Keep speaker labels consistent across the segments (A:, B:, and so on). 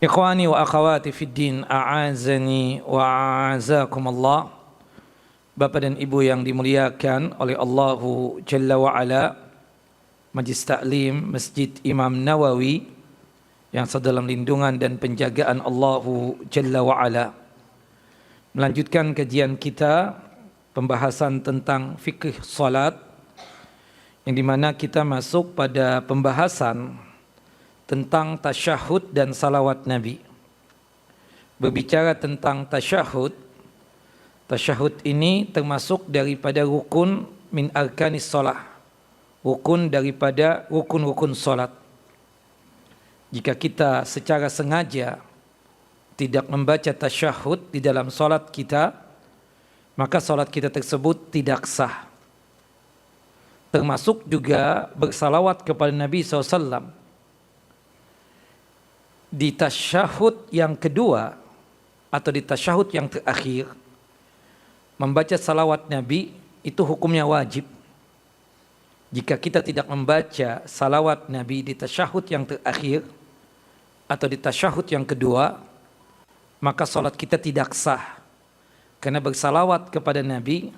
A: Ikhwani wa akhawati fid din, a'azani wa a'azakumullah. Bapak dan Ibu yang dimuliakan oleh Allahu Jalla wa Ala, Majlis Ta'lim Masjid Imam Nawawi yang sedalam lindungan dan penjagaan Allahu Jalla wa Ala. Melanjutkan kajian kita, pembahasan tentang fikih salat, yang dimana kita masuk pada pembahasan tentang tasyahud dan salawat Nabi. Berbicara tentang tasyahud, tasyahud ini termasuk daripada rukun min arkanis salah, rukun daripada rukun-rukun salat. Jika kita secara sengaja tidak membaca tasyahud di dalam salat kita, maka salat kita tersebut tidak sah. Termasuk juga bersalawat kepada Nabi SAW. Di tasyahud yang kedua atau di tasyahud yang terakhir, membaca salawat Nabi itu hukumnya wajib. Jika kita tidak membaca salawat Nabi di tasyahud yang terakhir atau di tasyahud yang kedua, maka salat kita tidak sah. Karena bersalawat kepada Nabi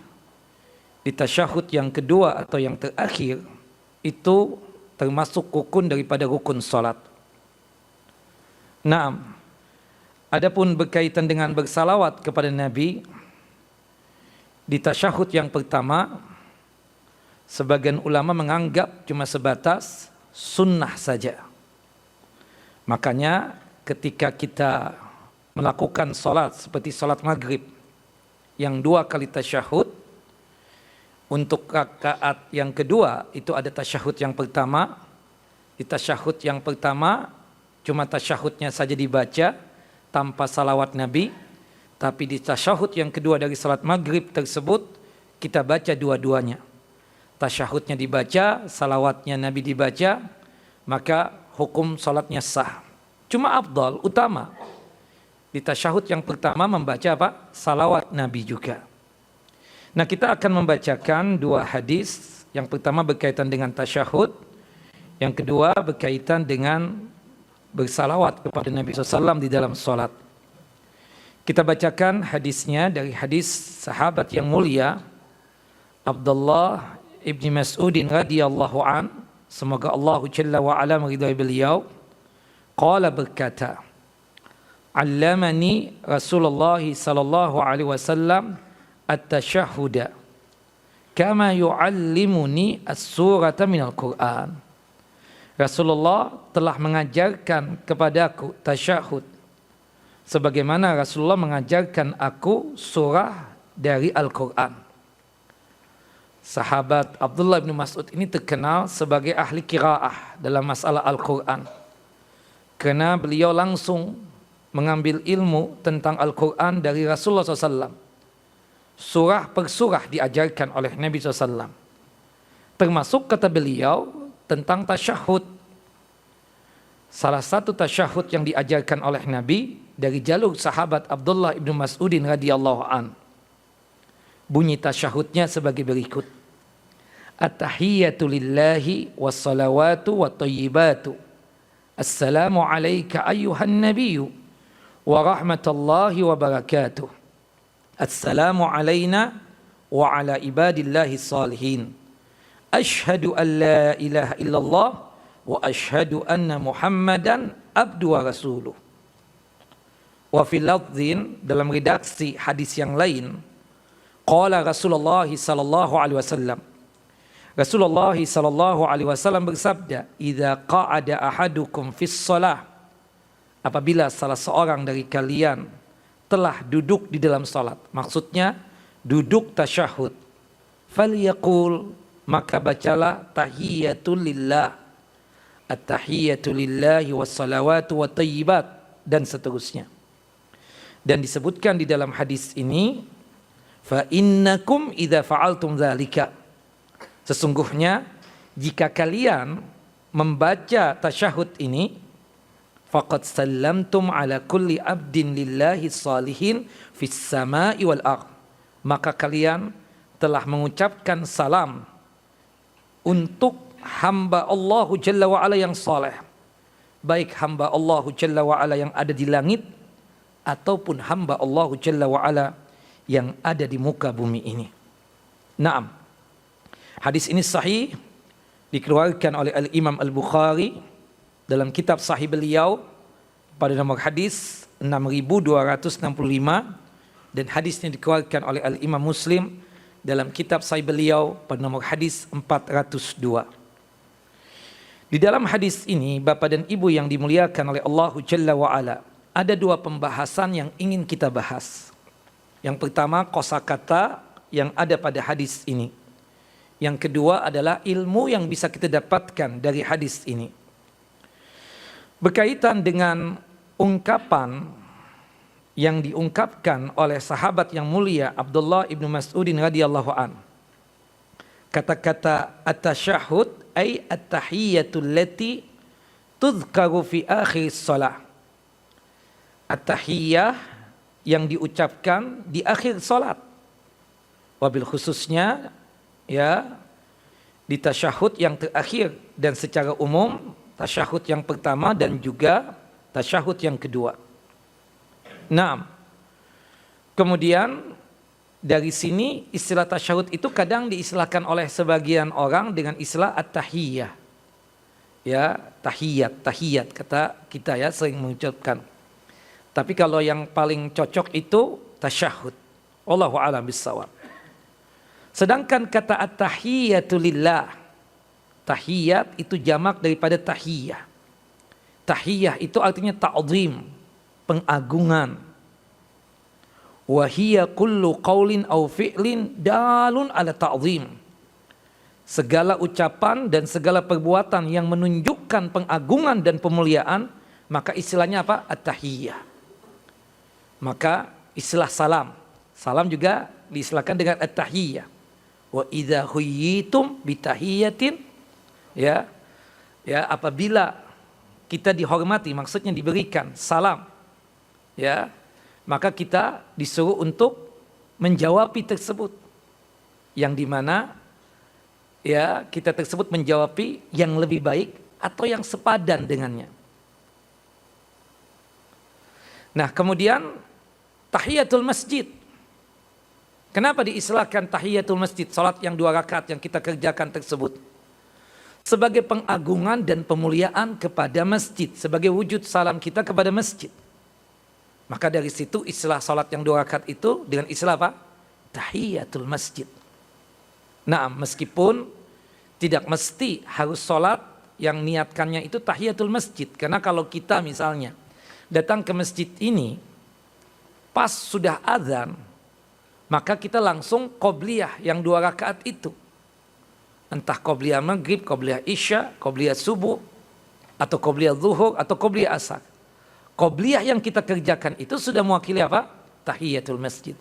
A: di tasyahud yang kedua atau yang terakhir itu termasuk rukun daripada rukun salat. Nah, adapun berkaitan dengan bersalawat kepada Nabi di tasyahud yang pertama, sebagian ulama menganggap cuma sebatas sunnah saja. Makanya ketika kita melakukan salat seperti salat maghrib yang 2 kali tasyahud, untuk rakaat yang kedua itu ada tasyahud yang pertama. Di tasyahud yang pertama cuma tasyahudnya saja dibaca tanpa salawat Nabi, tapi di tasyahud yang kedua dari salat maghrib tersebut kita baca dua-duanya. Tasyahudnya dibaca, salawatnya Nabi dibaca, maka hukum salatnya sah. Cuma afdal, utama, di tasyahud yang pertama membaca apa? Salawat Nabi juga. Nah, kita akan membacakan 2 hadis. Yang pertama berkaitan dengan tasyahud, yang kedua berkaitan dengan bersalawat kepada Nabi SAW di dalam salat. Kita bacakan hadisnya dari hadis sahabat yang mulia Abdullah ibni Mas'udin radhiyallahu an, semoga Allah Jalla wa Ala meridai beliau. Qala, berkata, allamani Rasulullah sallallahu alaihi wasallam at-tashahhuda kama yu'allimuni as-surata minal Qur'an. Rasulullah telah mengajarkan kepadaku tasyahud sebagaimana Rasulullah mengajarkan aku surah dari Al-Quran. Sahabat Abdullah bin Mas'ud ini terkenal sebagai ahli qiraah dalam masalah Al-Quran, karena beliau langsung mengambil ilmu tentang Al-Quran dari Rasulullah SAW. Surah per surah diajarkan oleh Nabi SAW. Termasuk kata beliau tentang tasyahud. Salah satu tasyahud yang diajarkan oleh Nabi dari jalur sahabat Abdullah ibn Mas'udin radhiyallahu an. Bunyi tasyahudnya sebagai berikut. At-tahiyyatu lillahi wassalawatu wattayyibatu. Assalamu alayka ayyuhan nabiyyu wa rahmatullahi wa barakatuh. Assalamu alayna wa ala ibadillahi salihin. Ashhadu an la ilaha illallah wa ashhadu anna Muhammadan abdu wa rasuluh. Wa fil lafdhin, dalam redaksi hadis yang lain, qala Rasulullah sallallahu alaihi wasallam, Rasulullah sallallahu alaihi wasallam bersabda, idza qa'ada ahadukum fis shalah, apabila salah seorang dari kalian telah duduk di dalam salat, maksudnya duduk tasyahud, falyaqul, maka bacalah tahiyatul lillah, at-tahiyyatu lillahi wassalawatu wattayyibat, dan seterusnya. Dan disebutkan di dalam hadis ini, fa innakum idza fa'altum dzalika, sesungguhnya jika kalian membaca tasyahud ini, faqad sallamtum ala kulli abdin lillahi salihin fis sama'i wal ardh, maka kalian telah mengucapkan salam untuk hamba Allah Jalla wa Ala yang saleh baik hamba Allah Jalla wa'ala yang ada di langit ataupun hamba Allah Jalla wa'ala yang ada di muka bumi ini. Naam. Hadis ini sahih, dikeluarkan oleh Al-Imam Al-Bukhari dalam kitab sahih beliau pada nomor hadis 6265, dan hadisnya dikeluarkan oleh Al-Imam Muslim dalam kitab sahih beliau pada nomor hadis 402. Di dalam hadis ini, Bapak dan Ibu yang dimuliakan oleh Allah Jalla wa'ala, ada dua pembahasan yang ingin kita bahas. Yang pertama, kosakata yang ada pada hadis ini. Yang kedua adalah ilmu yang bisa kita dapatkan dari hadis ini. Berkaitan dengan ungkapan yang diungkapkan oleh sahabat yang mulia Abdullah ibnu Mas'udin radhiyallahu an. Kata-kata at-tasyahhud ay at-tahiyyatul lati tudhkaru fi akhir shalah. At-tahiyyah yang diucapkan di akhir salat. Wabil khususnya ya di tasyahud yang terakhir, dan secara umum tasyahud yang pertama dan juga tasyahud yang kedua. Nah, kemudian dari sini istilah tasyahud itu kadang diistilahkan oleh sebagian orang dengan istilah at-tahiyyah. Ya, tahiyat kata kita ya sering mengucapkan. Tapi kalau yang paling cocok itu tasyahud. Wallahu a'lam bissawab. Sedangkan kata at-tahiyyatu lillah, tahiyat itu jamak daripada tahiyyah. Tahiyyah itu artinya ta'zim, pengagungan. Wa hiya kullu qaulin aw fi'lin dalun ala ta'zim. Segala ucapan dan segala perbuatan yang menunjukkan pengagungan dan pemuliaan, maka istilahnya apa? At-tahiyyah. Maka istilah salam. Salam juga diistilahkan dengan at-tahiyyah. Wa idza huyyitum bitahiyyatin, ya apabila kita dihormati, maksudnya diberikan salam, ya maka kita disuruh untuk menjawabi tersebut, yang dimana ya kita tersebut menjawabi yang lebih baik atau yang sepadan dengannya. Nah, kemudian tahiyatul masjid. Kenapa diistilahkan tahiyatul masjid? Salat yang 2 rakaat yang kita kerjakan tersebut sebagai pengagungan dan pemuliaan kepada masjid, sebagai wujud salam kita kepada masjid. Maka dari situ istilah salat yang 2 rakaat itu dengan istilah apa? Tahiyatul masjid. Nah, meskipun tidak mesti harus salat yang niatkannya itu tahiyatul masjid. Karena kalau kita misalnya datang ke masjid ini pas sudah azan, maka kita langsung qobliyah yang 2 rakaat itu. Entah qobliyah maghrib, qobliyah isya, qobliyah subuh, atau qobliyah zuhur, atau qobliyah asar. Qobliyah yang kita kerjakan itu sudah mewakili apa? Tahiyatul masjid.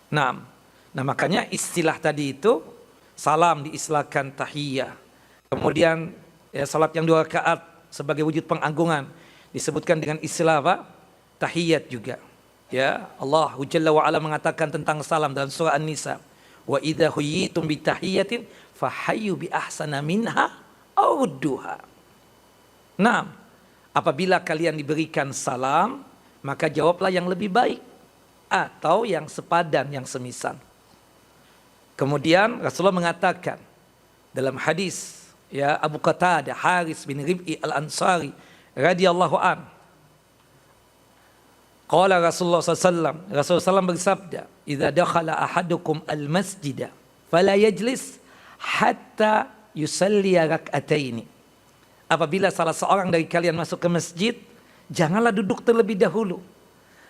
A: Nah makanya istilah tadi itu, salam diistilahkan tahiyah. Kemudian ya, salat yang 2 rakaat sebagai wujud pengagungan disebutkan dengan istilah apa? Tahiyat juga. Ya, Allah Jalla wa ala mengatakan tentang salam dalam surah An-Nisa, wa idza huyyitum bi tahiyatin fahayyu bi ahsana minha aw rudduha. Nah, apabila kalian diberikan salam, maka jawablah yang lebih baik atau yang sepadan, yang semisal. Kemudian Rasulullah mengatakan dalam hadis ya Abu Qatadah Haris bin Rib'i Al-Ansari radhiyallahu an, qala Rasulullah SAW, Rasulullah SAW bersabda, idza dakhala ahadukum al-masjida fala yajlis hatta yusalli rak'ataini. Apabila salah seorang dari kalian masuk ke masjid, janganlah duduk terlebih dahulu.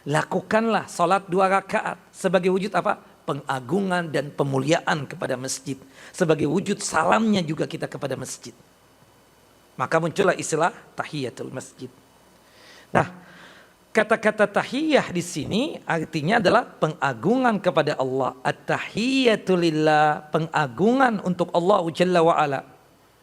A: Lakukanlah salat 2 rakaat sebagai wujud apa? Pengagungan dan pemuliaan kepada masjid, sebagai wujud salamnya juga kita kepada masjid. Maka muncullah istilah tahiyatul masjid. Nah, kata-kata tahiyah di sini artinya adalah pengagungan kepada Allah. At-tahiyatu lillah, pengagungan untuk Allah Jalla wa ala.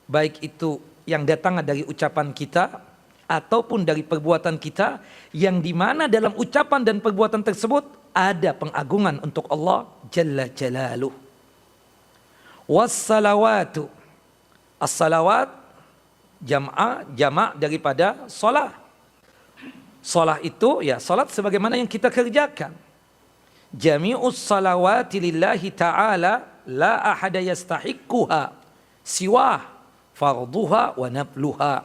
A: Baik itu yang datang dari ucapan kita ataupun dari perbuatan kita, yang dimana dalam ucapan dan perbuatan tersebut ada pengagungan untuk Allah Jalla Jalaluh. Wassalawatu, as-salawat Jamak daripada solah. Solah itu ya solat sebagaimana yang kita kerjakan. Jami'us salawati lillahi ta'ala la ahada yastahiqquha siwah farduha wa nafluha.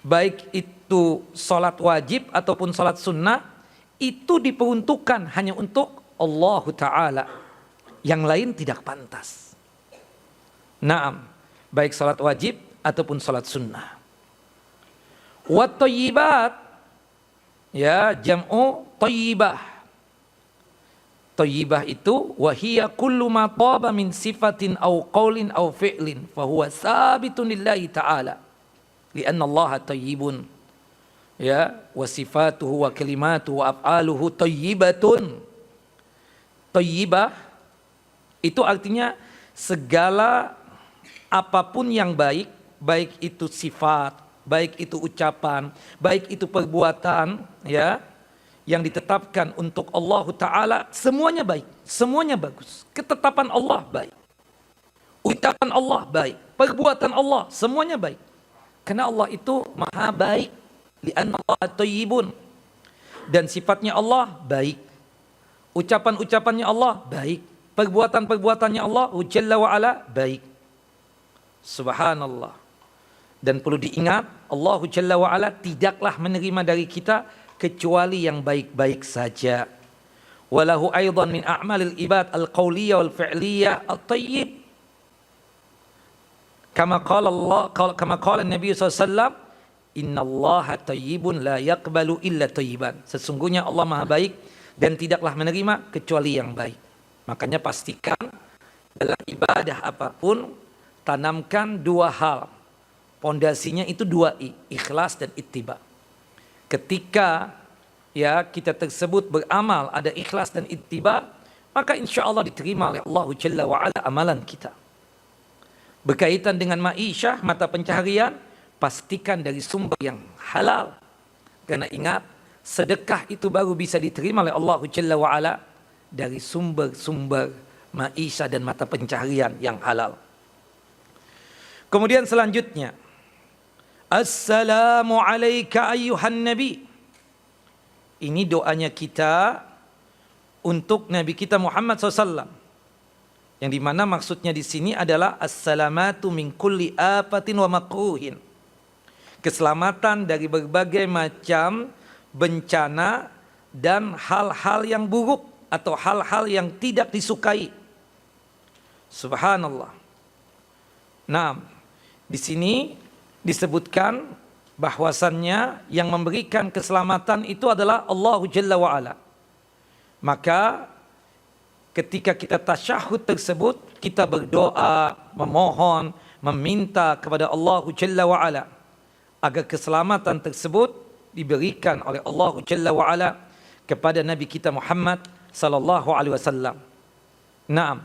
A: Baik itu solat wajib ataupun solat sunnah, itu diperuntukkan hanya untuk Allah Ta'ala. Yang lain tidak pantas. Naam, baik solat wajib ataupun solat sunnah. Wa thayyibat, ya, jam'u thayyibah. Thayyibah itu wahiya kullu ma taba min sifatin aw qaulin aw fi'lin fahuwa sabitun lillahi ta'ala lianna Allah thayyibun, ya, wa sifatuhu wa kalimatuhu wa af'aluhu thayyibatun. Thayyibah itu artinya segala apapun yang baik, baik itu sifat, baik itu ucapan, baik itu perbuatan, ya, yang ditetapkan untuk Allah Ta'ala, semuanya baik, semuanya bagus. Ketetapan Allah baik, ucapan Allah baik, perbuatan Allah semuanya baik. Karena Allah itu maha baik, li'anna Allah thayyibun. Dan sifatnya Allah baik, ucapan-ucapannya Allah baik, perbuatan-perbuatannya Allah Jalla wa'ala baik. Subhanallah. Dan perlu diingat, Allah Jalla wa'ala tidaklah menerima dari kita kecuali yang baik-baik saja. Walahu aydan min a'malil ibad al-qawliyah wal-fi'liyah at-tayyib. Kama qala Nabi SAW, Inna Allah tayyibun la yaqbalu illa tayyiban. Sesungguhnya Allah maha baik dan tidaklah menerima kecuali yang baik. Makanya pastikan dalam ibadah apapun, tanamkan dua hal. Pondasinya itu dua ikhlas dan ittiba. Ketika ya kita tersebut beramal ada ikhlas dan ittiba, maka insya Allah diterima oleh Allah Jalla wa'ala amalan kita. Berkaitan dengan ma'isyah, mata pencaharian, pastikan dari sumber yang halal. Karena ingat, sedekah itu baru bisa diterima oleh Allah Jalla wa'ala dari sumber-sumber ma'isyah dan mata pencaharian yang halal. Kemudian selanjutnya, Assalamu alayka ayyuhan nabi. Ini doanya kita untuk Nabi kita Muhammad SAW. Yang dimana maksudnya di sini adalah Assalamatu min kulli afatin wa makruhin. Keselamatan dari berbagai macam bencana dan hal-hal yang buruk atau hal-hal yang tidak disukai. Subhanallah. Nah, di sini disebutkan bahwasannya yang memberikan keselamatan itu adalah Allah Jalla wa'ala. Maka ketika kita tasyahud tersebut, kita berdoa, memohon, meminta kepada Allah Jalla wa'ala agar keselamatan tersebut diberikan oleh Allah Jalla wa'ala kepada Nabi kita Muhammad sallallahu alaihi wasallam. Nah,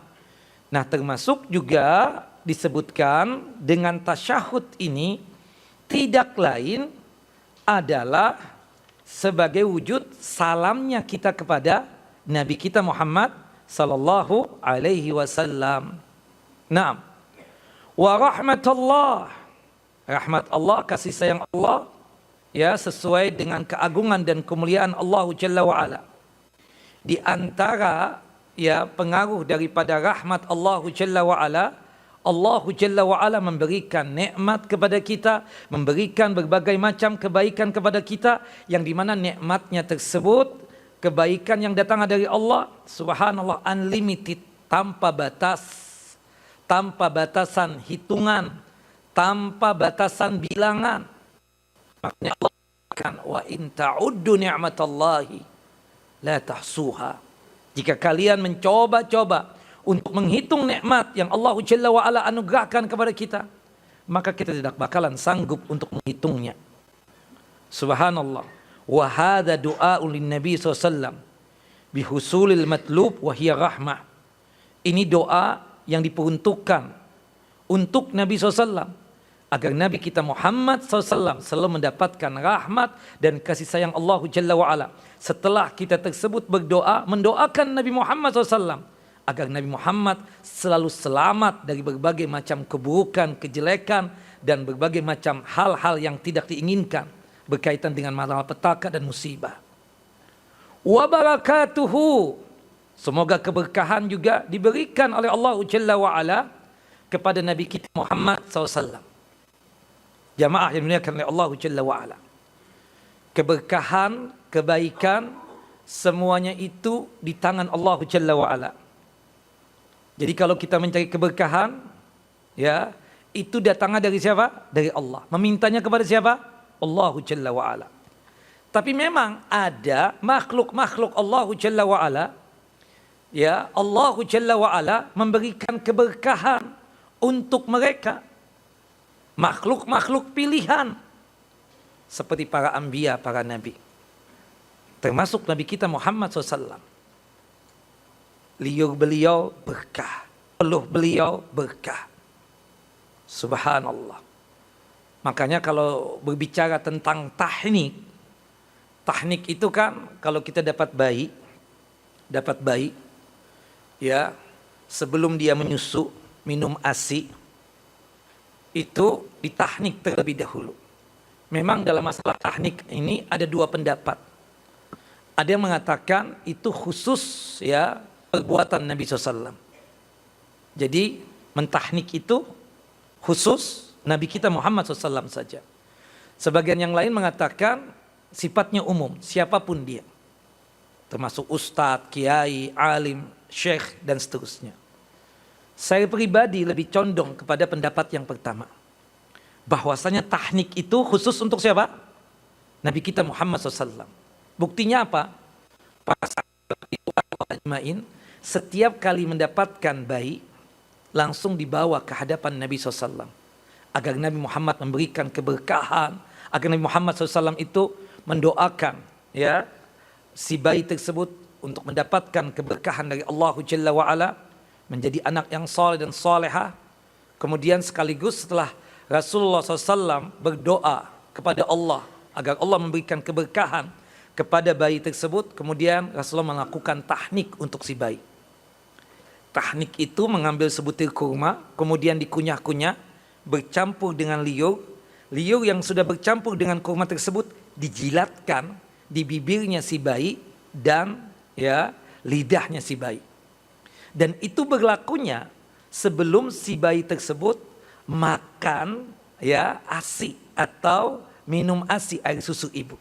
A: termasuk juga disebutkan dengan tasyahud ini tidak lain adalah sebagai wujud salamnya kita kepada Nabi kita Muhammad sallallahu alaihi wasallam. Naam. Wa rahmatullah. Rahmat Allah, kasih sayang Allah, ya, sesuai dengan keagungan dan kemuliaan Allah Jalla wa Ala. Di antara ya pengaruh daripada rahmat Allah Jalla wa Ala, Allah Jalla wa Ala memberikan nikmat kepada kita, memberikan berbagai macam kebaikan kepada kita, yang dimana nikmatnya tersebut, kebaikan yang datang dari Allah, subhanallah, unlimited, tanpa batas, tanpa batasan hitungan, tanpa batasan bilangan. Makanya Allah katakan, wa in ta'uddu ni'matallahi la tahsuha. Jika kalian mencoba-coba untuk menghitung nikmat yang Allah Jalla wa Ala anugerahkan kepada kita, maka kita tidak bakalan sanggup untuk menghitungnya. Subhanallah. Wa hadha du'a'un lin-nabi SAW bihusulil matlub wa hiya rahmah. Ini doa yang diperuntukkan untuk Nabi SAW agar Nabi kita Muhammad SAW selalu mendapatkan rahmat dan kasih sayang Allah Jalla wa Ala. Setelah kita tersebut berdoa, mendoakan Nabi Muhammad SAW agar Nabi Muhammad selalu selamat dari berbagai macam keburukan, kejelekan, dan berbagai macam hal-hal yang tidak diinginkan berkaitan dengan malapetaka dan musibah. Wa barakatuhu, semoga keberkahan juga diberikan oleh Allah Jalla wa Ala kepada Nabi kita Muhammad SAW. Jamaah yang dimuliakan oleh Allah Jalla wa Ala. Keberkahan, kebaikan, semuanya itu di tangan Allah Jalla wa Ala. Jadi kalau kita mencari keberkahan, ya, itu datangnya dari siapa? Dari Allah. Memintanya kepada siapa? Allah Jalla wa Ala. Tapi memang ada makhluk-makhluk Allah Jalla wa Ala, ya, Allah Jalla wa Ala memberikan keberkahan untuk mereka. Makhluk-makhluk pilihan seperti para anbiya, para nabi. Termasuk Nabi kita Muhammad SAW. Liur beliau berkah, peluh beliau berkah. Subhanallah. Makanya kalau berbicara tentang tahnik itu kan kalau kita dapat bayi, ya, sebelum dia menyusu, minum ASI, itu ditahnik terlebih dahulu. Memang dalam masalah tahnik ini ada dua pendapat. Ada yang mengatakan itu khusus, ya, perbuatan Nabi SAW. Jadi mentahnik itu khusus Nabi kita Muhammad SAW saja. Sebagian yang lain mengatakan sifatnya umum, siapapun dia. Termasuk ustadz, kiai, alim, syekh, dan seterusnya. Saya pribadi lebih condong kepada pendapat yang pertama. Bahwasanya tahnik itu khusus untuk siapa? Nabi kita Muhammad SAW. Buktinya apa? Para sahabat setiap kali mendapatkan bayi, langsung dibawa ke hadapan Nabi SAW. Agar Nabi Muhammad memberikan keberkahan, agar Nabi Muhammad SAW itu mendoakan, ya, si bayi tersebut untuk mendapatkan keberkahan dari Allah Jalla wa Ala, menjadi anak yang saleh dan salehah. Kemudian sekaligus setelah Rasulullah SAW berdoa kepada Allah agar Allah memberikan keberkahan kepada bayi tersebut, kemudian Rasulullah melakukan tahnik untuk si bayi. Tahnik itu mengambil sebutir kurma, kemudian dikunyah-kunyah, bercampur dengan liur. Liur yang sudah bercampur dengan kurma tersebut dijilatkan di bibirnya si bayi dan, ya, lidahnya si bayi. Dan itu berlakunya sebelum si bayi tersebut makan, ya, ASI atau minum ASI, air susu ibu.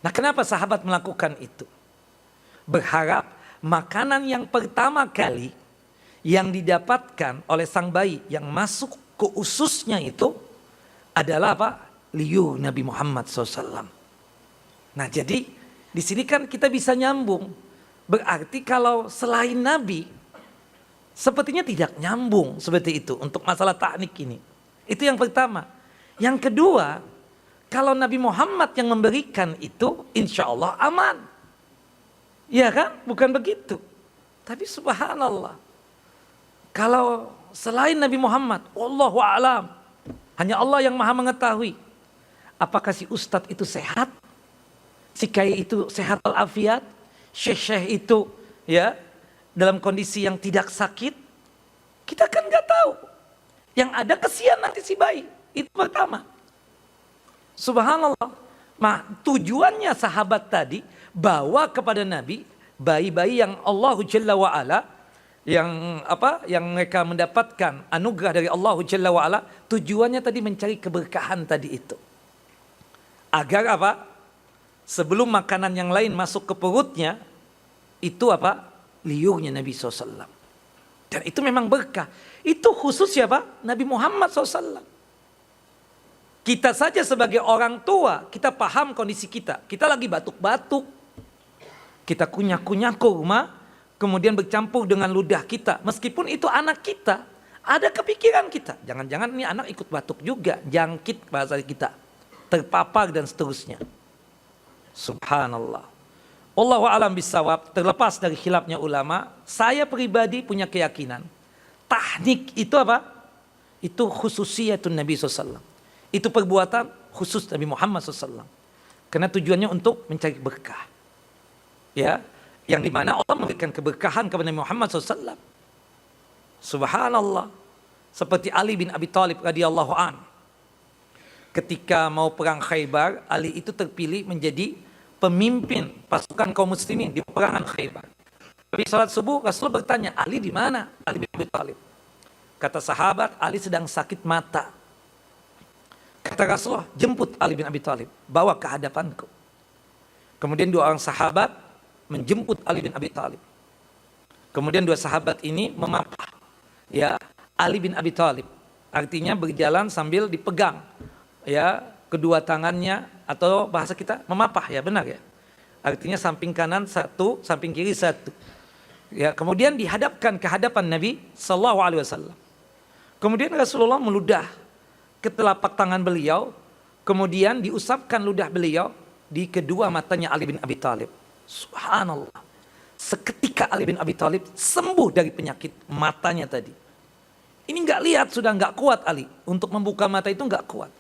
A: Nah, kenapa sahabat melakukan itu? Berharap makanan yang pertama kali yang didapatkan oleh sang bayi yang masuk ke ususnya itu adalah apa? Liur Nabi Muhammad SAW. Nah, jadi di sini kan kita bisa nyambung. Berarti kalau selain Nabi, sepertinya tidak nyambung seperti itu untuk masalah tahnik ini. Itu yang pertama. Yang kedua, kalau Nabi Muhammad yang memberikan itu, insya Allah aman. Iya kan? Bukan begitu. Tapi subhanallah, kalau selain Nabi Muhammad, wallahu a'lam, hanya Allah yang maha mengetahui. Apakah si ustadz itu sehat? Si kiai itu sehat walafiat? Syekh itu, ya, dalam kondisi yang tidak sakit? Kita kan nggak tahu. Yang ada kesian nanti si bayi. Itu pertama. Subhanallah. Nah, tujuannya sahabat tadi bawa kepada Nabi bayi-bayi yang Allah Jalla wa Ala, yang apa? Yang mereka mendapatkan anugerah dari Allah Jalla wa Ala, tujuannya tadi mencari keberkahan tadi itu. Agar apa? Sebelum makanan yang lain masuk ke perutnya, itu apa? Liurnya Nabi SAW. Dan itu memang berkah. Itu khusus siapa? Nabi Muhammad SAW. Kita saja sebagai orang tua, kita paham kondisi kita. Kita lagi batuk-batuk. Kita kunyah-kunyah kurma, kemudian bercampur dengan ludah kita. Meskipun itu anak kita, ada kepikiran kita. Jangan-jangan ini anak ikut batuk juga, jangkit bahasa kita. Terpapar dan seterusnya. Subhanallah. Wallahu a'lam bishawab. Terlepas dari khilafnya ulama, saya pribadi punya keyakinan. Tahnik itu apa? Itu khususiyatun Nabi SAW. Itu perbuatan khusus Nabi Muhammad SAW. Karena tujuannya untuk mencari berkah. Ya, yang dimana Allah memberikan keberkahan kepada Nabi Muhammad SAW. Subhanallah. Seperti Ali bin Abi Thalib radhiyallahu an. Ketika mau perang Khaybar, Ali itu terpilih menjadi pemimpin pasukan kaum muslimin di peperangan Khaybar. Habis salat subuh, Rasulullah bertanya, Ali di mana? Ali bin Abi Thalib. Kata sahabat, Ali sedang sakit mata. Kata Rasulullah, jemput Ali bin Abi Thalib, bawa ke hadapanku. Kemudian dua orang sahabat menjemput Ali bin Abi Thalib. Kemudian dua sahabat ini memapah ya Ali bin Abi Thalib. Artinya berjalan sambil dipegang ya kedua tangannya, atau bahasa kita memapah, ya benar ya. Artinya samping kanan satu, samping kiri satu. Ya, kemudian dihadapkan ke hadapan Nabi sallallahu alaihi wasallam. Kemudian Rasulullah meludah ke telapak tangan beliau, kemudian diusapkan ludah beliau di kedua matanya Ali bin Abi Thalib. Subhanallah. Seketika Ali bin Abi Thalib sembuh dari penyakit matanya tadi. Ini nggak lihat, sudah nggak kuat Ali. Untuk membuka mata itu nggak kuat.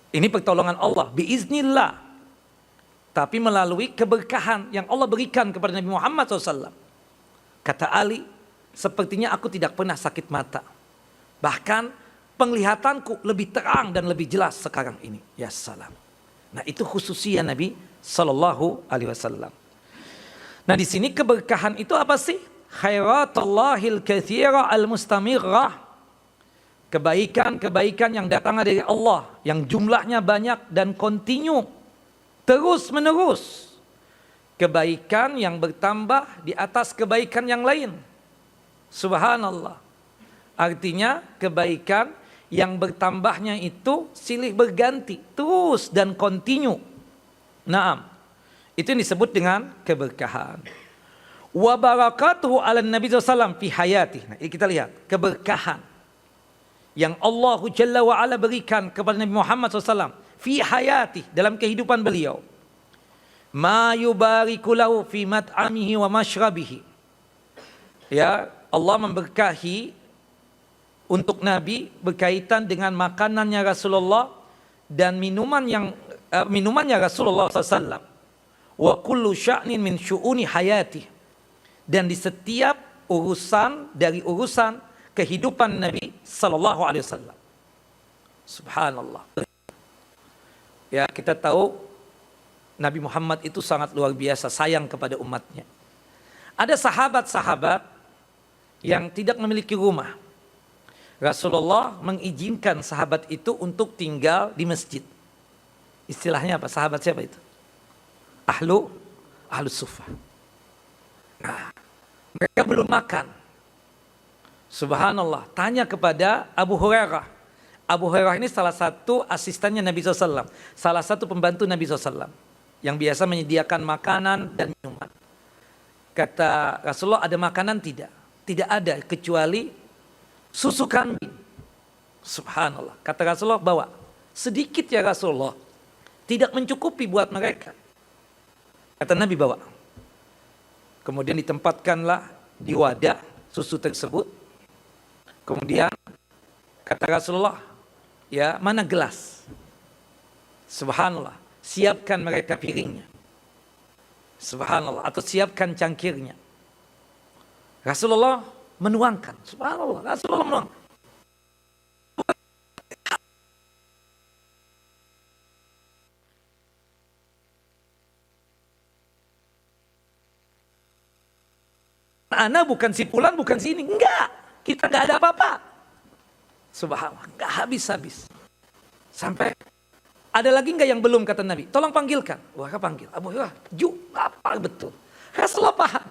A: Ini pertolongan Allah, biiznillah. Tapi melalui keberkahan yang Allah berikan kepada Nabi Muhammad SAW. Kata Ali, sepertinya aku tidak pernah sakit mata. Bahkan penglihatanku lebih terang dan lebih jelas sekarang ini. Ya salam. Nah itu khususnya Nabi Sallallahu Alaihi Wasallam. Nah di sini keberkahan itu apa sih? Khairatullahil katsira al-mustamirrah. Kebaikan-kebaikan yang datang dari Allah, yang jumlahnya banyak dan kontinu, terus menerus. Kebaikan yang bertambah di atas kebaikan yang lain. Subhanallah. Artinya kebaikan yang bertambahnya itu silih berganti, terus dan kontinu. Naam. Itu yang disebut dengan keberkahan. Wa barakatuhu ala Nabi SAW fi hayatih. Nah, ini kita lihat keberkahan yang Allah Jalla wa Ala berikan kepada Nabi Muhammad SAW fi hayatih, dalam kehidupan beliau. Ma yubariku lahu fi mat'amihi wa mashrabihi. Ya, Allah memberkahi untuk Nabi berkaitan dengan makanannya Rasulullah dan minumannya Rasulullah SAW. Wa kullu sya'nin min syu'uni hayatih. Dan di setiap urusan dari urusan kehidupan Nabi Sallallahu Alaihi Wasallam. Subhanallah. Ya, kita tahu Nabi Muhammad itu sangat luar biasa sayang kepada umatnya. Ada sahabat-sahabat yang tidak memiliki rumah. Rasulullah mengizinkan sahabat itu untuk tinggal di masjid. Istilahnya apa? Sahabat siapa itu? Ahlus Suffah. Nah, mereka belum makan. Subhanallah, tanya kepada Abu Hurairah. Abu Hurairah ini salah satu asistennya Nabi SAW, salah satu pembantu Nabi SAW, yang biasa menyediakan makanan dan minuman. Kata Rasulullah, ada makanan? Tidak. Tidak ada, kecuali susu kambing. Subhanallah. Kata Rasulullah, bawa. Sedikit ya Rasulullah, tidak mencukupi buat mereka. Kata Nabi, bawa. Kemudian ditempatkanlah di wadah susu tersebut. Kemudian kata Rasulullah, ya mana gelas? Subhanallah, siapkan mereka piringnya. Subhanallah, atau siapkan cangkirnya. Rasulullah menuangkan. Subhanallah, Rasulullah menuangkan. Ana bukan si Fulan, bukan si ini. Enggak, kita enggak ada apa-apa. Subhanallah, enggak habis-habis. Sampai ada lagi enggak yang belum, kata Nabi? Tolong panggilkan. Wah, panggil. Abu Hurairah, apa betul? Rasulullah paham.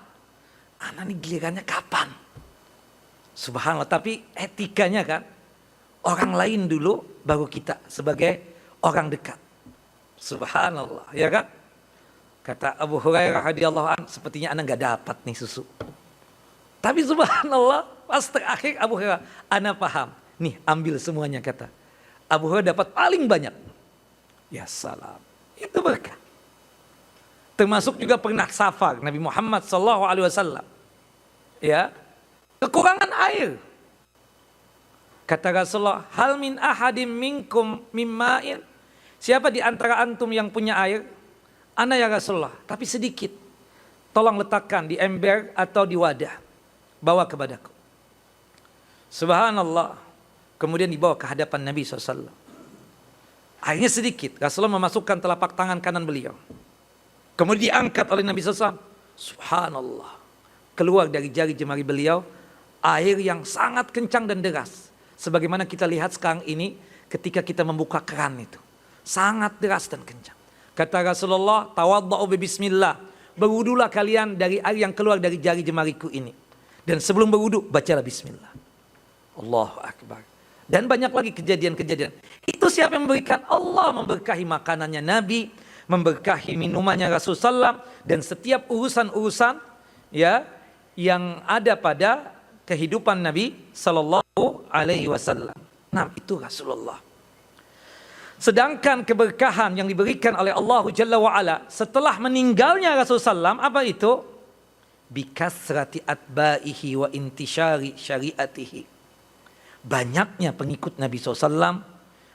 A: Ana ini gilirannya kapan? Subhanallah, tapi etikanya kan, orang lain dulu baru kita sebagai orang dekat. Subhanallah, ya kan? Kata Abu Hurairah radhiyallahu anhu, sepertinya ana enggak dapat nih susu. Tapi subhanallah, pas terakhir Abu Hurairah, ana paham. Nih, ambil semuanya, kata. Abu Hurairah dapat paling banyak. Ya salam. Itu berkah. Termasuk juga pernah safar Nabi Muhammad SAW. Ya, kekurangan air. Kata Rasulullah, hal min ahadim minkum mimma'in. Siapa di antara antum yang punya air? Ana ya Rasulullah, tapi sedikit. tolong letakkan di ember atau di wadah. Bawa kepadaku. Subhanallah. Kemudian dibawa ke hadapan Nabi SAW. Akhirnya sedikit, Rasulullah memasukkan telapak tangan kanan beliau. Kemudian diangkat oleh Nabi SAW. Subhanallah. Keluar dari jari jemari beliau air yang sangat kencang dan deras. Sebagaimana kita lihat sekarang ini ketika kita membuka keran itu. Sangat deras dan kencang. Kata Rasulullah, tawadda'u bismillah. Berwudulah kalian dari air yang keluar dari jari jemariku ini. Dan sebelum berwudu, bacalah bismillah. Allahu Akbar. Dan banyak lagi kejadian-kejadian. Itu siapa yang memberikan? Allah memberkahi makanannya Nabi, memberkahi minumannya Rasulullah SAW, dan setiap urusan-urusan ya yang ada pada kehidupan Nabi Sallallahu Alaihi Wasallam. Nah, itu Rasulullah. Sedangkan keberkahan yang diberikan oleh Allah Jalla wa'ala setelah meninggalnya Rasulullah SAW, apa itu? Bikasrati atba'ihi wa intishari syariatihi. Banyaknya pengikut Nabi SAW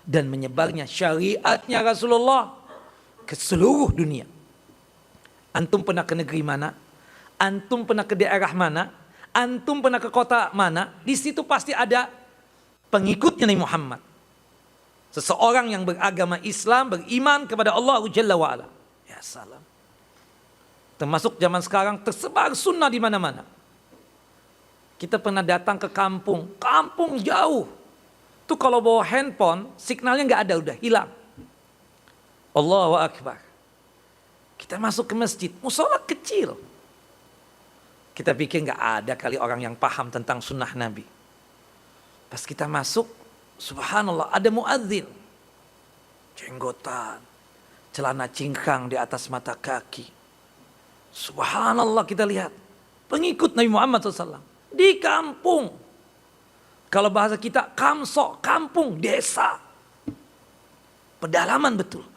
A: dan menyebarnya syariatnya Rasulullah ke seluruh dunia. Antum pernah ke negeri mana? Antum pernah ke daerah mana? Antum pernah ke kota mana? Di situ pasti ada pengikutnya Nabi Muhammad. Seseorang yang beragama Islam, beriman kepada Allah Jalla wa'ala. Ya salam. Termasuk zaman sekarang tersebar sunnah di mana-mana. Kita pernah datang ke kampung jauh. Tuh kalau bawa handphone, signalnya nggak ada, udah hilang. Allahu Akbar. Kita masuk ke masjid, musola kecil. Kita pikir nggak ada kali orang yang paham tentang sunnah Nabi. Pas kita masuk, subhanallah, ada muadzin. Jenggotan, celana cingkrang di atas mata kaki. Subhanallah, kita lihat. Pengikut Nabi Muhammad SAW. Di kampung. Kalau bahasa kita, kamso, kampung, desa. Pedalaman betul.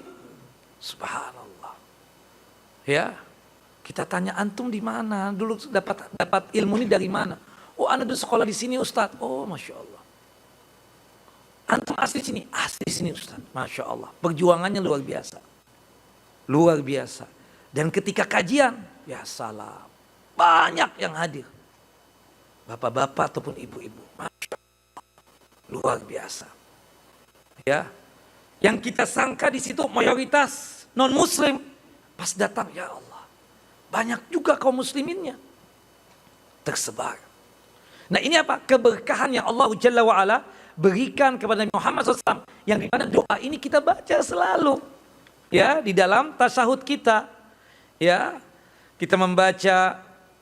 A: Subhanallah. Ya, kita tanya, antum di mana? Dulu dapat ilmu ini dari mana? Oh, anda dulu sekolah di sini, Ustadz. Oh, Masya Allah. Antum asli sini? Asli sini, Ustadz. Masya Allah. Perjuangannya luar biasa. Luar biasa. Dan ketika kajian, ya salam. Banyak yang hadir. Bapak-bapak ataupun ibu-ibu. Masya Allah. Luar biasa. Ya. Yang kita sangka di situ mayoritas non-muslim. Pas datang, ya Allah. Banyak juga kaum musliminnya. Tersebar. Nah, ini apa? Keberkahan yang Allah Jalla wa'ala berikan kepada Nabi Muhammad SAW. Yang dimana doa ini kita baca selalu. Ya, di dalam tasyahud kita. Ya, kita membaca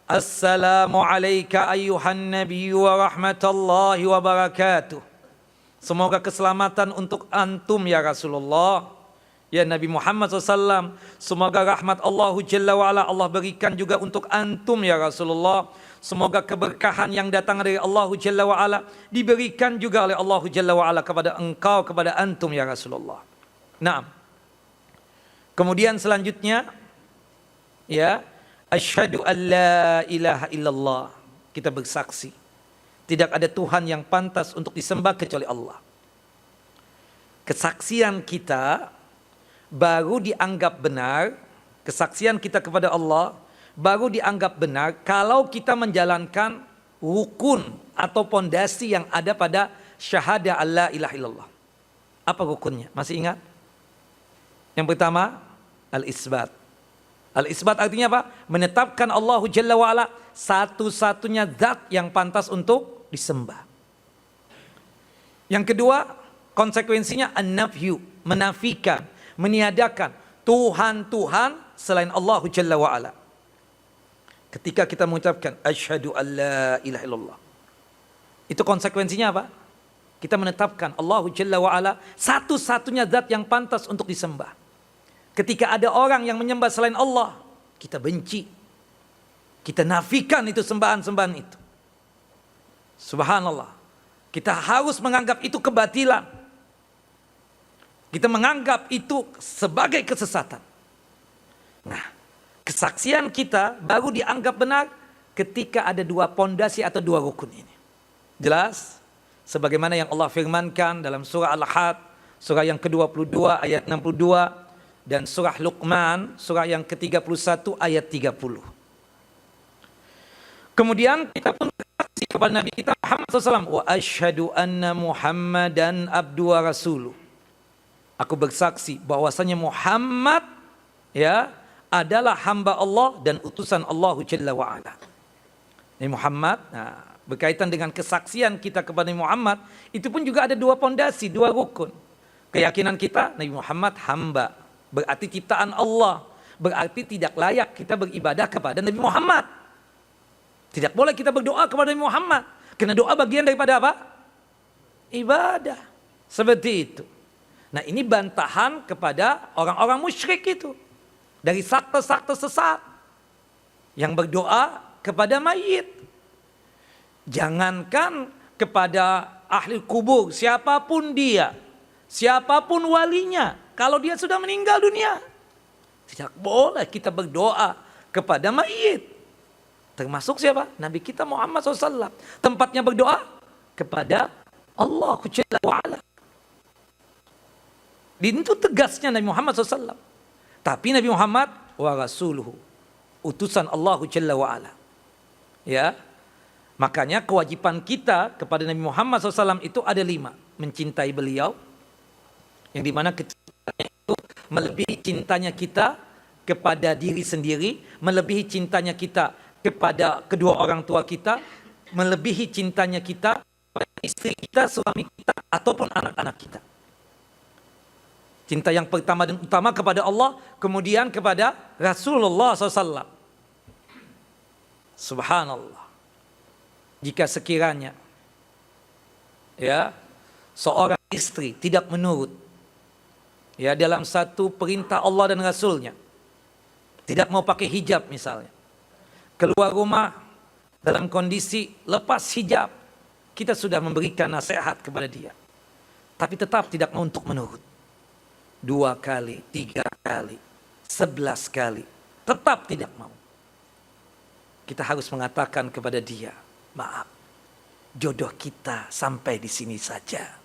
A: Assalamu alayka ayyuhan nabiyyu wa rahmatullahi wa barakatuh. Semoga keselamatan untuk antum ya Rasulullah. Ya Nabi Muhammad SAW. Semoga rahmat Allah Jalla wa'ala Allah berikan juga untuk antum ya Rasulullah. Semoga keberkahan yang datang dari Allah Jalla wa'ala diberikan juga oleh Allah Jalla wa'ala kepada engkau, kepada antum ya Rasulullah. Nah, kemudian selanjutnya ya, asyhadu an la ilaha illallah. Kita bersaksi tidak ada Tuhan yang pantas untuk disembah kecuali Allah. Kesaksian kita baru dianggap benar, kesaksian kita kepada Allah baru dianggap benar kalau kita menjalankan rukun atau pondasi yang ada pada syahadah alla ilaha illallah. Apa rukunnya? Masih ingat? Yang pertama, al-isbat. Al-isbat artinya apa? Menetapkan Allah Jalla wa'ala satu-satunya zat yang pantas untuk disembah. Yang kedua, konsekuensinya an-nafyu, menafikan, meniadakan Tuhan-Tuhan selain Allah Jalla wa'ala. Ketika kita mengucapkan asyhadu an la ilaha illallah, itu konsekuensinya apa? Kita menetapkan Allah Jalla wa'ala satu-satunya zat yang pantas untuk disembah. Ketika ada orang yang menyembah selain Allah, kita benci. Kita nafikan itu sembahan-sembahan itu. Subhanallah. Kita harus menganggap itu kebatilan. Kita menganggap itu sebagai kesesatan. Nah, kesaksian kita baru dianggap benar ketika ada dua pondasi atau dua rukun ini. Jelas? Sebagaimana yang Allah firmankan dalam surah Al-Ahad, surah yang ke-22 ayat 62. Dan surah Luqman, surah yang ke-31 ayat 30. Kemudian kita pun bersaksi kepada Nabi kita Muhammad SAW. Wa asyhadu anna Muhammadan abdu wa rasuluh. Aku bersaksi bahwasanya Muhammad ya adalah hamba Allah dan utusan Allah Jalla wa Ala. Nabi Muhammad, berkaitan dengan kesaksian kita kepada Nabi Muhammad, itu pun juga ada dua pondasi, dua rukun. Keyakinan kita Nabi Muhammad hamba, berarti ciptaan Allah, berarti tidak layak kita beribadah kepada Nabi Muhammad. Tidak boleh kita berdoa kepada Nabi Muhammad, karena doa bagian daripada apa? Ibadah. Seperti itu. Nah, ini bantahan kepada orang-orang musyrik itu. Dari sakte-sakte sesat yang berdoa kepada mayit. Jangankan kepada ahli kubur, siapapun dia, siapapun walinya, kalau dia sudah meninggal dunia, tidak boleh kita berdoa kepada mayit. Termasuk siapa? Nabi kita Muhammad SAW. Tempatnya berdoa kepada Allah Jalla wa Ala. Itu tegasnya Nabi Muhammad SAW. Tapi Nabi Muhammad wa rasuluhu, utusan Allah Jalla wa Ala. Ya, makanya kewajiban kita kepada Nabi Muhammad SAW itu ada 5. Mencintai beliau, yang dimana kecintaannya itu melebihi cintanya kita kepada diri sendiri, melebihi cintanya kita kepada kedua orang tua kita, melebihi cintanya kita kepada istri kita, suami kita, ataupun anak-anak kita. Cinta yang pertama dan utama kepada Allah, kemudian kepada Rasulullah SAW. Subhanallah. Jika sekiranya ya seorang istri tidak menurut ya dalam satu perintah Allah dan Rasulnya, tidak mau pakai hijab misalnya, keluar rumah dalam kondisi lepas hijab, kita sudah memberikan nasihat kepada dia, tapi tetap tidak mau untuk menurut. 2 kali, 3 kali, 11 kali, tetap tidak mau. Kita harus mengatakan kepada dia, maaf, jodoh kita sampai di sini saja.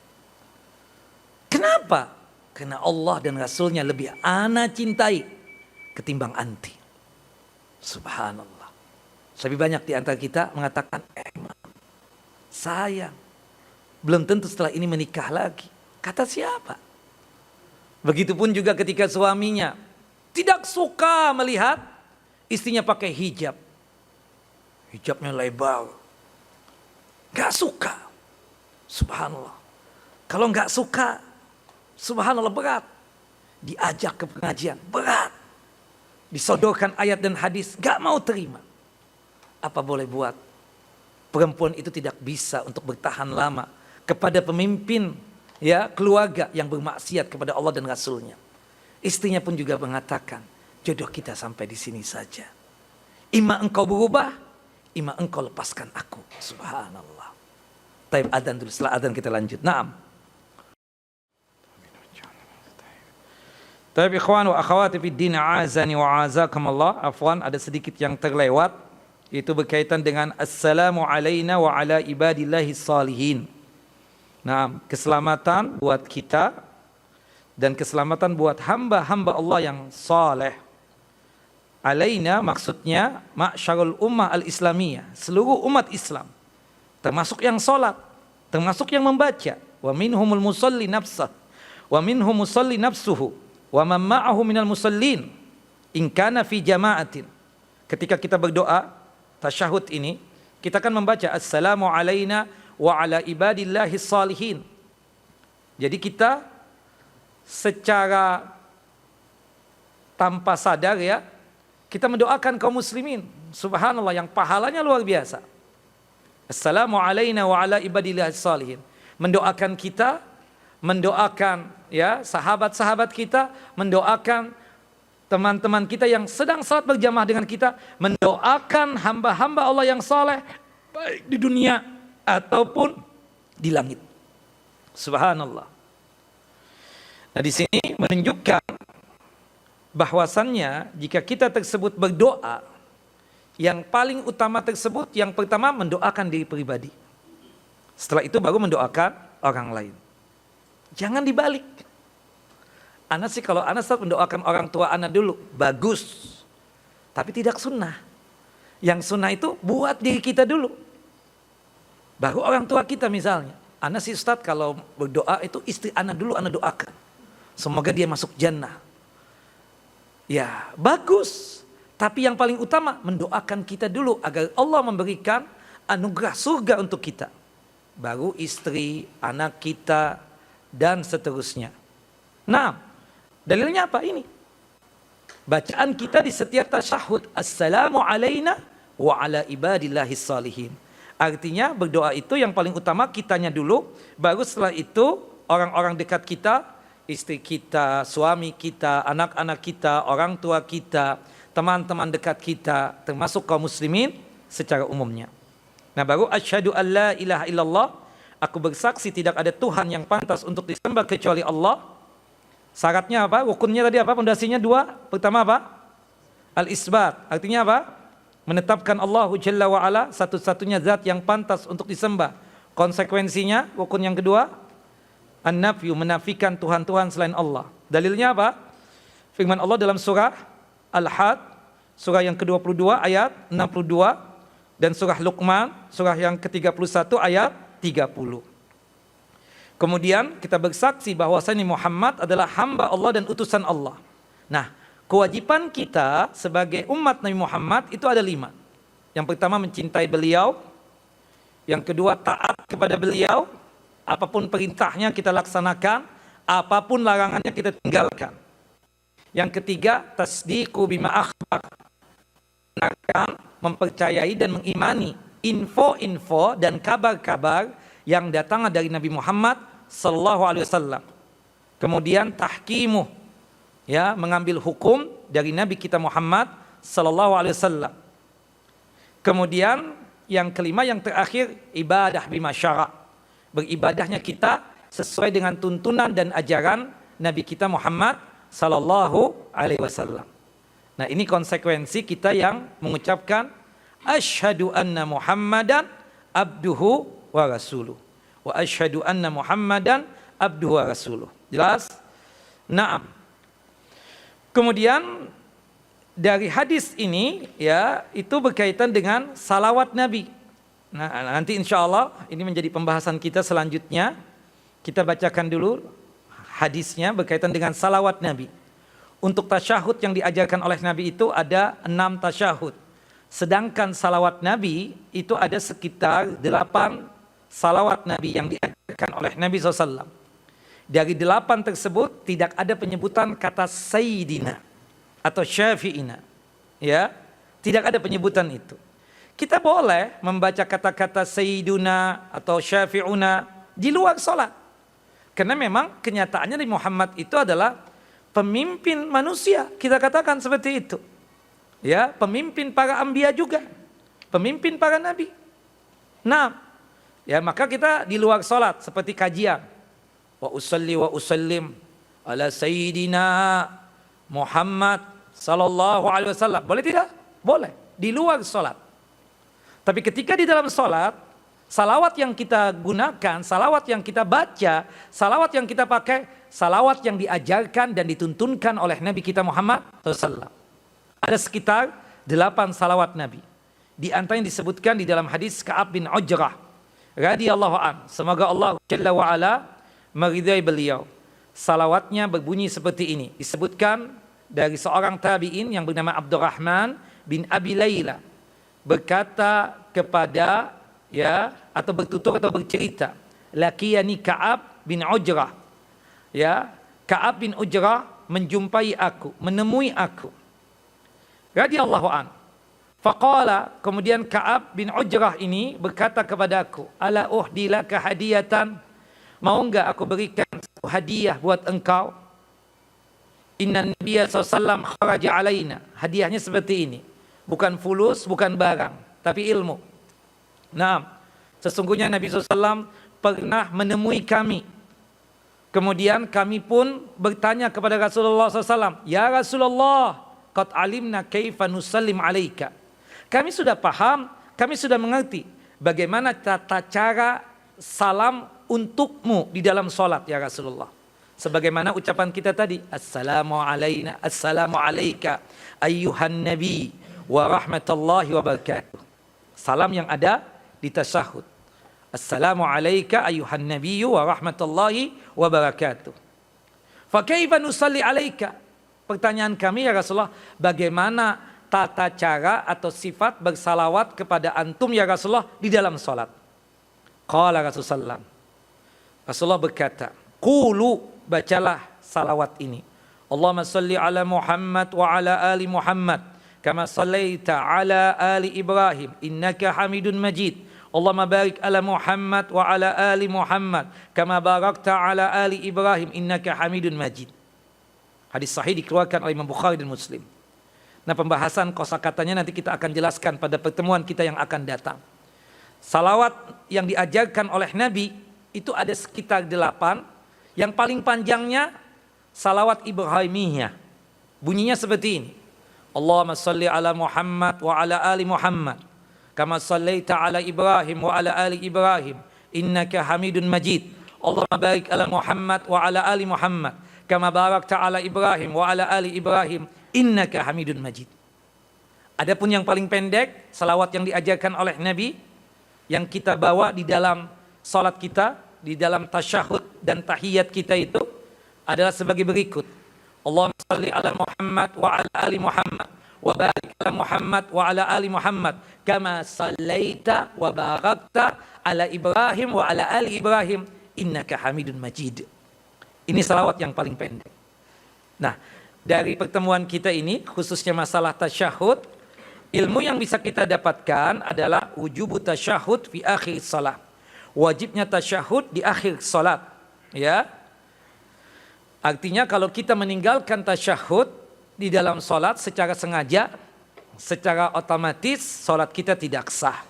A: Kenapa? Karena Allah dan Rasulnya lebih ana cintai ketimbang anti. Subhanallah. Lebih banyak di antara kita mengatakan, sayang, belum tentu setelah ini menikah lagi. Kata siapa? Begitupun juga ketika suaminya tidak suka melihat istrinya pakai hijab. Hijabnya lebar. Gak suka. Subhanallah. Kalau gak suka, subhanallah berat. Diajak ke pengajian, berat. Disodorkan ayat dan hadis, gak mau terima. Apa boleh buat? Perempuan itu tidak bisa untuk bertahan lama kepada pemimpin ya keluarga yang bermaksiat kepada Allah dan Rasulnya. Istrinya pun juga mengatakan, jodoh kita sampai di sini saja. Ima engkau berubah, ima engkau lepaskan aku. Subhanallah. Taib adzan dulu, setelah adzan kita lanjut. Naam. Taib ikhwan wa akhawati fid din azani wa azakumullah. Afwan, ada sedikit yang terlewat. Itu berkaitan dengan assalamu alaina wa ala ibadillahi salihin. Nah, keselamatan buat kita dan keselamatan buat hamba-hamba Allah yang saleh. Alaina maksudnya ma'syarul ummah al-islamiyah, seluruh umat Islam. Termasuk yang salat, termasuk yang membaca. Wa minhumul musalli nafsah, wa minhum musalli nafsuhu, wa man ma'ahu minal musallin in kana fi jama'atin. Ketika kita berdoa tasyahud ini, kita akan membaca assalamu alaina wa ala ibadillahi salihin. Jadi kita secara tanpa sadar ya, kita mendoakan kaum muslimin, subhanallah, yang pahalanya luar biasa. Assalamu alaina wa ala ibadillahi salihin. Mendoakan kita, mendoakan ya sahabat-sahabat kita, mendoakan teman-teman kita yang sedang salat berjamaah dengan kita, mendoakan hamba-hamba Allah yang saleh baik di dunia ataupun di langit. Subhanallah. Nah, di sini menunjukkan bahwasannya jika kita tersebut berdoa, yang paling utama tersebut yang pertama mendoakan diri pribadi. Setelah itu baru mendoakan orang lain. Jangan dibalik. Ana sih kalau ana mendoakan orang tua ana dulu, bagus. Tapi tidak sunnah. Yang sunnah itu buat diri kita dulu. Baru orang tua kita misalnya. Ana sih Ustadz kalau berdoa itu istri ana dulu ana doakan. Semoga dia masuk jannah. Ya bagus. Tapi yang paling utama mendoakan kita dulu agar Allah memberikan anugerah surga untuk kita. Baru istri, anak kita, dan seterusnya. Nah, dalilnya apa ini? Bacaan kita di setiap tasyahud. Assalamu alaina wa ala ibadillahis salihin. Artinya berdoa itu yang paling utama kitanya dulu. Baru setelah itu orang-orang dekat kita, istri kita, suami kita, anak-anak kita, orang tua kita, teman-teman dekat kita, termasuk kaum muslimin secara umumnya. Nah baru asyhadu an la ilaha illallah, aku bersaksi tidak ada Tuhan yang pantas untuk disembah kecuali Allah. Syaratnya apa? Rukunnya tadi apa? Pondasinya dua. Pertama apa? Al-isbat. Artinya apa? Menetapkan Allah Jalla wa'ala satu-satunya zat yang pantas untuk disembah. Konsekuensinya, rukun yang kedua, an-nafyu, menafikan Tuhan-Tuhan selain Allah. Dalilnya apa? Firman Allah dalam surah Al-Had, surah yang ke-22 ayat 62, dan surah Luqman, surah yang ke-31 ayat 30. Kemudian kita bersaksi bahwasanya Muhammad adalah hamba Allah dan utusan Allah. Nah, kewajiban kita sebagai umat Nabi Muhammad itu ada 5. Yang pertama mencintai beliau. Yang kedua taat kepada beliau. Apapun perintahnya kita laksanakan. Apapun larangannya kita tinggalkan. Yang ketiga tasdiqu bima akhbar. Mempercayai dan mengimani info-info dan kabar-kabar yang datang dari Nabi Muhammad sallallahu alaihi wasallam. Kemudian tahkimu, ya, mengambil hukum dari Nabi kita Muhammad sallallahu alaihi wasallam. Kemudian yang kelima, yang terakhir, ibadah bima syara'. Beribadahnya kita sesuai dengan tuntunan dan ajaran Nabi kita Muhammad sallallahu alaihi wasallam. Nah, ini konsekuensi kita yang mengucapkan asyhadu anna Muhammadan abduhu wa rasuluh. Wa asyhadu anna Muhammadan abduhu wa rasuluh. Jelas? Naam. Kemudian dari hadis ini, ya, itu berkaitan dengan salawat Nabi. Nah, nanti insya Allah ini menjadi pembahasan kita selanjutnya. Kita bacakan dulu hadisnya berkaitan dengan salawat Nabi. Untuk tasyahud yang diajarkan oleh Nabi itu ada 6 tasyahud. Sedangkan salawat Nabi itu ada sekitar 8 salawat Nabi yang diajarkan oleh Nabi SAW. Dari 8 tersebut tidak ada penyebutan kata Sayyidina atau Syafi'ina. Ya, tidak ada penyebutan itu. Kita boleh membaca kata-kata Sayyiduna atau Syafi'una di luar sholat. Karena memang kenyataannya Nabi Muhammad itu adalah pemimpin manusia, kita katakan seperti itu. Ya, pemimpin para anbiya juga, pemimpin para nabi. Nah, ya maka kita di luar salat seperti kajian. Wa usalli wa usallim ala sayyidina Muhammad sallallahu alaihi wasallam. Boleh tidak? Boleh, di luar salat. Tapi ketika di dalam salat, salawat yang kita gunakan, salawat yang kita baca, salawat yang kita pakai, salawat yang diajarkan dan dituntunkan oleh Nabi kita Muhammad SAW. Ada sekitar 8 salawat Nabi. Di antara yang disebutkan di dalam hadis Ka'ab bin Ujrah radhiyallahu an. Semoga Allah Jalla wa'ala meridai beliau. Salawatnya berbunyi seperti ini. Disebutkan dari seorang tabi'in yang bernama Abdurrahman bin Abi Layla. Berkata kepada, ya, atau bertutur atau bercerita, laqiyani Ka'ab bin Ujrah. Ya, Ka'ab bin Ujrah menjumpai aku, menemui aku. Radhiyallahu an. Faqala, kemudian Ka'ab bin Ujrah ini berkata kepada aku, ala uhdilaka hadiyatan, mau enggak aku berikan satu hadiah buat engkau? Inna Nabiya SAW kharaja alaina. Hadiahnya seperti ini. Bukan fulus, bukan barang, tapi ilmu. Nah, sesungguhnya Nabi SAW pernah menemui kami. Kemudian kami pun bertanya kepada Rasulullah SAW, ya Rasulullah, qad alimna kaifa nusallim alaika. Kami sudah paham, kami sudah mengerti bagaimana tata cara salam untukmu di dalam sholat ya Rasulullah. Sebagaimana ucapan kita tadi, assalamu alaina, assalamu alaika ayyuhan nabi wa rahmatullahi wa barakatuh. Salam yang ada di tasyahud. Assalamu alayka ayuhan nabiyyu wa rahmatullahi wa barakatuh. Fa kaifa nusalli alayka? Pertanyaan kami ya Rasulullah, bagaimana tata cara atau sifat bersalawat kepada antum ya Rasulullah di dalam salat? Qala Rasulullah, Rasulullah berkata, qulu, bacalah salawat ini. Allahumma salli ala Muhammad wa ala ali Muhammad kama sallaita ala ali Ibrahim innaka Hamidun Majid. Allahumma barik ala Muhammad wa ala ali Muhammad kama barakta ala ali Ibrahim innaka Hamidun Majid. Hadis sahih dikeluarkan oleh Imam Bukhari dan Muslim. Nah, pembahasan kosakatanya nanti kita akan jelaskan pada pertemuan kita yang akan datang. Salawat yang diajarkan oleh Nabi itu ada sekitar 8. Yang paling panjangnya salawat Ibrahimiyah. Bunyinya seperti ini. Allahumma salli ala Muhammad wa ala ali Muhammad kama sallaita ala Ibrahim wa ala ali Ibrahim innaka Hamidun Majid. Allahumma barik ala Muhammad wa ala ali Muhammad kama barakta ala Ibrahim wa ala ali Ibrahim innaka Hamidun Majid. Adapun yang paling pendek, salawat yang diajarkan oleh Nabi yang kita bawa di dalam salat kita, di dalam tasyahud dan tahiyat kita itu adalah sebagai berikut. Allahumma salli ala Muhammad wa ala ali Muhammad wa barik ala Muhammad wa ala ali Muhammad kama sallaita wa barakta ala Ibrahim wa ala ali Ibrahim innaka Hamidun Majid. Ini salawat yang paling pendek. Nah, dari pertemuan kita ini khususnya masalah tasyahud, ilmu yang bisa kita dapatkan adalah wujubu tasyahud fi akhir salat. Wajibnya tasyahud di akhir salat, ya. Artinya kalau kita meninggalkan tasyahud di dalam salat secara sengaja, secara otomatis salat kita tidak sah.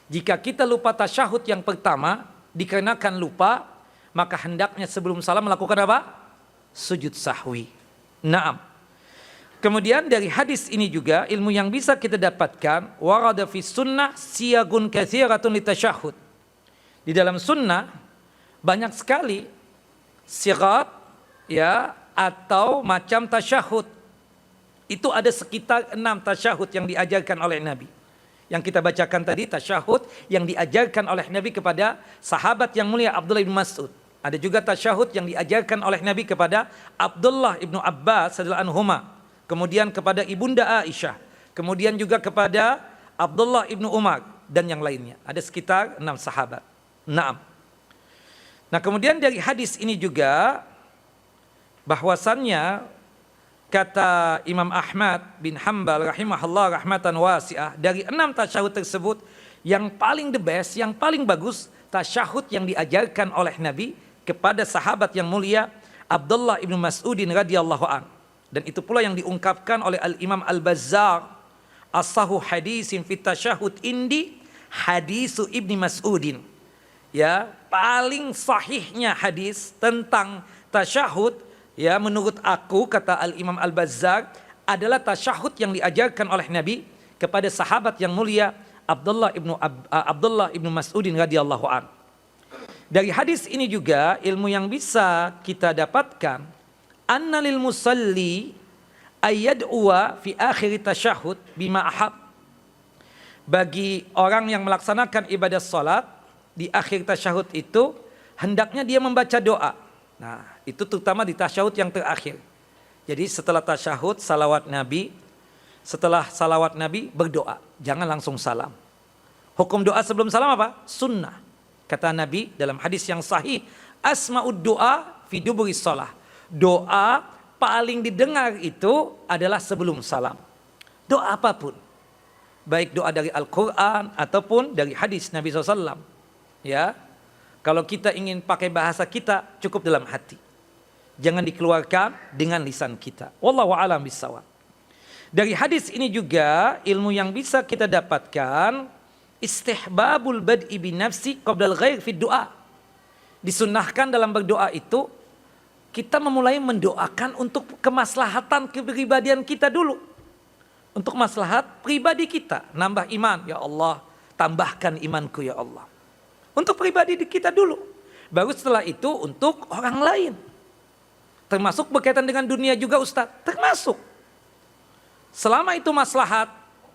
A: Jika kita lupa tasyahud yang pertama dikarenakan lupa, maka hendaknya sebelum salam melakukan apa? Sujud sahwi. Naam. Kemudian dari hadis ini juga ilmu yang bisa kita dapatkan, warada fi sunnah siyagun katsiratun litasyahud. Di dalam sunnah banyak sekali sigat, ya, atau macam tasyahud. Itu ada sekitar 6 tasyahud yang diajarkan oleh Nabi. Yang kita bacakan tadi tasyahud yang diajarkan oleh Nabi kepada sahabat yang mulia Abdullah bin Mas'ud. Ada juga tasyahud yang diajarkan oleh Nabi kepada Abdullah bin Abbas radhiyallahu anhuma. Kemudian kepada Ibunda Aisyah. Kemudian juga kepada Abdullah bin Umar dan yang lainnya. Ada sekitar 6 sahabat. Naam. Nah, kemudian dari hadis ini juga bahwasannya kata Imam Ahmad bin Hanbal rahimahullah rahmatan wasi'ah, dari 6 tasyahud tersebut yang paling the best, yang paling bagus tasyahud yang diajarkan oleh Nabi kepada sahabat yang mulia Abdullah ibnu Mas'udin radhiyallahu an. Dan itu pula yang diungkapkan oleh Al-Imam Al-Bazzar, as-sahu hadisin fit tasyahud indi hadisu ibni Mas'udin. Ya, paling sahihnya hadis tentang tasyahud, ya, menurut aku, kata Al-Imam Al-Bazzar, adalah tasyahud yang diajarkan oleh Nabi kepada sahabat yang mulia Abdullah ibnu Mas'udin radhiyallahu an. Dari hadis ini juga ilmu yang bisa kita dapatkan, anna lil musalli ayyad'uwa fi akhir tasyahud bima ahab. Bagi orang yang melaksanakan ibadah salat di akhir tasyahud itu hendaknya dia membaca doa. Nah, itu terutama di tasyahud yang terakhir. Jadi setelah tasyahud salawat Nabi, setelah salawat Nabi berdoa, jangan langsung salam. Hukum doa sebelum salam apa? Sunnah. Kata Nabi dalam hadis yang sahih, asma'ud doa fi duburi shalah. Doa paling didengar itu adalah sebelum salam. Doa apapun. Baik doa dari Al-Quran ataupun dari hadis Nabi SAW. Ya, kalau kita ingin pakai bahasa kita, cukup dalam hati. Jangan dikeluarkan dengan lisan kita. Wallahu a'lam bishawab. Dari hadis ini juga ilmu yang bisa kita dapatkan, istihbabul bad'i bin nafsi qabla al-ghair fi du'a. Disunnahkan dalam berdoa itu kita memulai mendoakan untuk kemaslahatan kepribadian kita dulu. Untuk maslahat pribadi kita, nambah iman, ya Allah, tambahkan imanku ya Allah. Untuk pribadi kita dulu. Baru setelah itu untuk orang lain. Termasuk berkaitan dengan dunia juga Ustaz. Termasuk. Selama itu maslahat,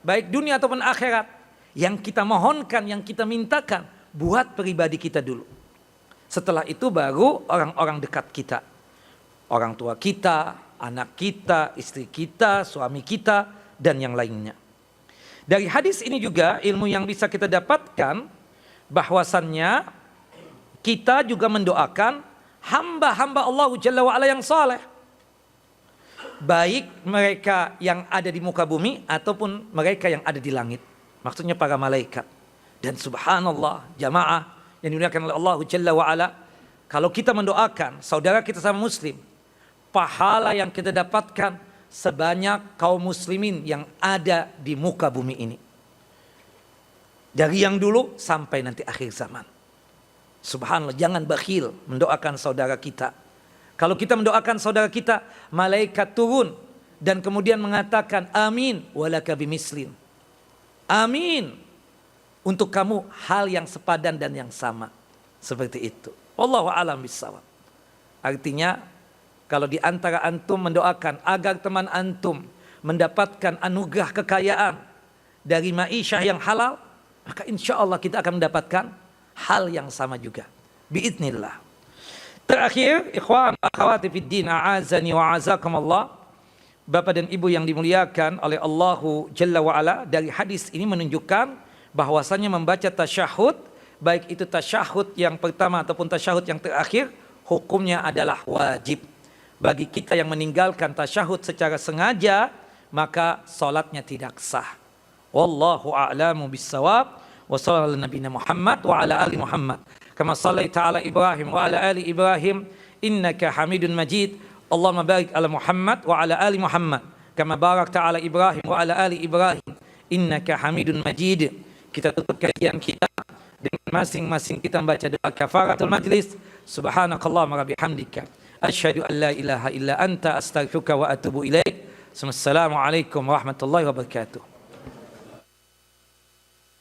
A: baik dunia ataupun akhirat, yang kita mohonkan, yang kita mintakan, buat pribadi kita dulu. Setelah itu baru orang-orang dekat kita. Orang tua kita, anak kita, istri kita, suami kita, dan yang lainnya. Dari hadis ini juga ilmu yang bisa kita dapatkan, bahwasannya kita juga mendoakan hamba-hamba Allah Jalla wa'ala yang saleh. Baik mereka yang ada di muka bumi ataupun mereka yang ada di langit. Maksudnya para malaikat. Dan subhanallah jamaah yang dimuliakan oleh Allah Jalla wa'ala, kalau kita mendoakan saudara kita sama muslim, pahala yang kita dapatkan sebanyak kaum muslimin yang ada di muka bumi ini. Dari yang dulu sampai nanti akhir zaman. Subhanallah, jangan bakhil mendoakan saudara kita. Kalau kita mendoakan saudara kita, malaikat turun dan kemudian mengatakan amin walaka bimislin. Amin untuk kamu hal yang sepadan dan yang sama. Seperti itu. Wallahu a'lam bishawab. Artinya kalau di antara antum mendoakan agar teman antum mendapatkan anugerah kekayaan dari ma'isyah yang halal, maka insya Allah kita akan mendapatkan hal yang sama juga. Biiznillah. Terakhir, ikhwan akhwati fid din, a'azani wa a'azakumullah. Bapak dan Ibu yang dimuliakan oleh Allahu Jalla wa Ala, dari hadis ini menunjukkan bahwasanya membaca tasyahud, baik itu tasyahud yang pertama ataupun tasyahud yang terakhir, hukumnya adalah wajib. Bagi kita yang meninggalkan tasyahud secara sengaja, maka salatnya tidak sah. Wallahu a'lamu bis-shawab. Wa sallallahu ala nabiyina Muhammad wa ala ali Muhammad. Kama sallaita ala Ibrahim wa ala ali Ibrahim innaka Hamidun Majid. Allahumma barik ala Muhammad wa ala ali Muhammad kama barakta ala Ibrahim wa ala ali Ibrahim innaka Hamidun Majid. Kita tutup kajian kita dengan masing-masing kita membaca doa kafaratul majlis. Subhanakallahumma wa bihamdika asyhadu an la ilaha illa anta astaghfiruka wa atubu ilaik. Assalamualaikum warahmatullahi wabarakatuh.